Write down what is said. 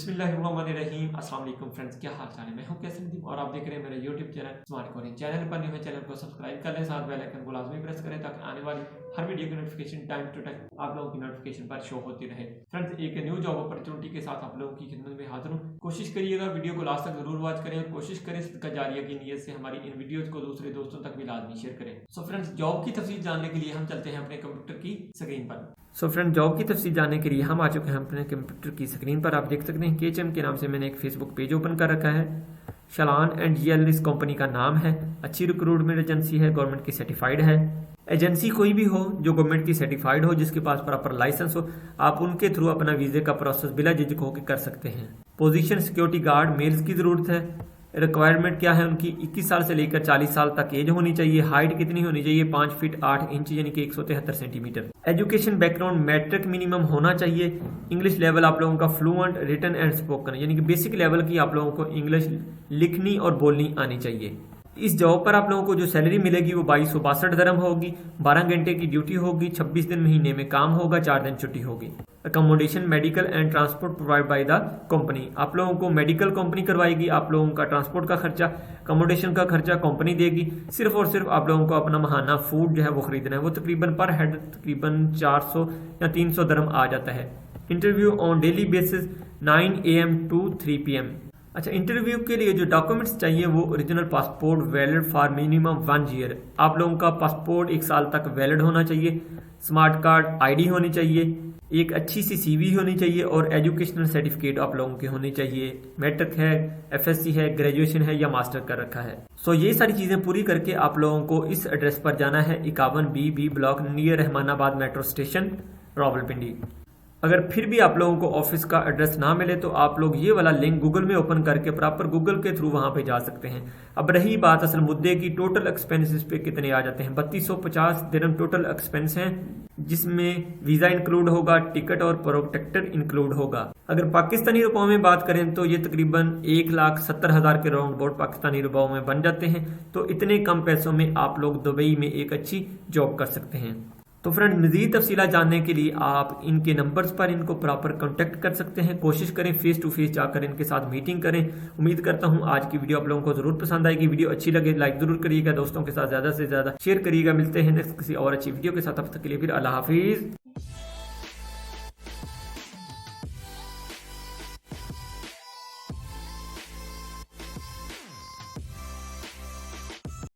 बिस्मिल्लाहिर्रहमानिर्रहीम। अस्सलाम वालेकुम फ्रेंड्स, क्या हाल चाल है। मैं हूं कैसे नदीम और आप देख रहे हैं मेरा YouTube channel smart coding. Channel पर न्यू है, चैनल को सब्सक्राइब कर लें, साथ बेल आइकन को लाजमी प्रेस करें ताकि आने वाली हर वीडियो की नोटिफिकेशन टाइम टू टाइम आप लोगों की नोटिफिकेशन पर शो होती रहे। फ्रेंड्स, एक न्यू जॉब अपॉर्चुनिटी के साथ आप लोगों की खिदमत में हाजिर हूँ। कोशिश करिएगा वीडियो को लास्ट तक जरूर वॉच करें और कोशिश करें सदका जारिया की नीयत से हमारी इन वीडियोज को दूसरे दोस्तों तक भी लाजमी शेयर करें। सो फ्रेंड्स, जॉब की तफसील जानने के लिए हम चलते हैं अपने कंप्यूटर की स्क्रीन पर। सो फ्रेंड, जॉब की तफसील जानने के लिए हम आ चुके हैं अपने कंप्यूटर की स्क्रीन पर। आप देख सकते हैं KHM के नाम से मैंने एक फेसबुक पेज ओपन कर रखा है। शलान एंड GL इस कंपनी का नाम है। अच्छी रिक्रूटमेंट एजेंसी है, गवर्नमेंट की सर्टिफाइड है। एजेंसी कोई भी हो जो गवर्नमेंट की सर्टिफाइड हो, जिसके पास प्रॉपर लाइसेंस हो, आप उनके थ्रू अपना वीजे का प्रोसेस बिला झिझक होकर कर सकते हैं। पोजीशन सिक्योरिटी गार्ड, मेल्स की जरूरत है। रिक्वायरमेंट क्या है उनकी, 21 साल से लेकर 40 साल तक एज होनी चाहिए। हाइट कितनी होनी चाहिए, 5 फीट 8 इंच यानी कि 173 centimetre. Education background matric minimum होना चाहिए। इंग्लिश लेवल आप लोगों का फ्लुएंट, रिटन एंड स्पोकन यानी कि बेसिक लेवल की आप लोगों को इंग्लिश लिखनी और बोलनी आनी चाहिए। इस जॉब पर आप लोगों को जो सैलरी मिलेगी वो 2262 दरहम होगी। 12 घंटे की ड्यूटी होगी। 26 दिन महीने में काम होगा, 4 दिन छुट्टी होगी। Accommodation, medical and transport provide by the company. आप लोगों को मेडिकल कंपनी करवाएगी, आप लोगों का ट्रांसपोर्ट का खर्चा, अकोमोडेशन का खर्चा कंपनी देगी। सिर्फ और सिर्फ आप लोगों को अपना महाना फूड जो है वो खरीदना है। वो तकरीबन पर हेड तकरीबन 400 या 300 दरहम आ जाता है। Interview on daily basis 9 AM to 3 PM। अच्छा, इंटरव्यू के लिए जो डॉक्यूमेंट्स चाहिए वो original passport valid for minimum 1 year. आप लोगों का पासपोर्ट 1 साल तक वैलिड होना चाहिए। स्मार्ट कार्ड, ID होनी चाहिए। एक अच्छी सी CV होनी चाहिए और एजुकेशनल सर्टिफिकेट आप लोगों के होने चाहिए। मैट्रिक है, FSC है, ग्रेजुएशन है या मास्टर कर रखा है। सो ये सारी चीजें पूरी करके आप लोगों को इस एड्रेस पर जाना है। 51B block, near Rahmanabad metro station, Rawalpindi. अगर फिर भी आप लोगों को ऑफिस का एड्रेस ना मिले तो आप लोग ये वाला लिंक गूगल में ओपन करके प्रॉपर गूगल के थ्रू वहां पे जा सकते हैं। अब रही बात असल मुद्दे की, टोटल एक्सपेंसेस पे कितने आ जाते हैं। 3250 दिरहम टोटल एक्सपेंस हैं, जिसमें वीजा इंक्लूड होगा, टिकट और प्रोटेक्टर इंक्लूड होगा। अगर पाकिस्तानी रुपयों में बात करें तो ये तकरीबन 1,70,000 के राउंड बोर्ड पाकिस्तानी रुपयों में बन जाते हैं। तो इतने कम पैसों में आप लोग दुबई में एक अच्छी जॉब कर सकते हैं। तो फ्रेंड, मजीद तफसीला जानने के लिए आप इनके नंबर्स पर इनको प्रॉपर कांटेक्ट कर सकते हैं। कोशिश करें फेस टू फेस जाकर इनके साथ मीटिंग करें। उम्मीद करता हूं आज की वीडियो आप लोगों को जरूर पसंद आएगी। वीडियो अच्छी लगे लाइक जरूर करिएगा, दोस्तों के साथ ज्यादा से ज्यादा शेयर करिएगा। मिलते हैं नेक्स्ट किसी और अच्छी वीडियो के साथ, तब तक के लिए फिर अल्लाह हाफिज।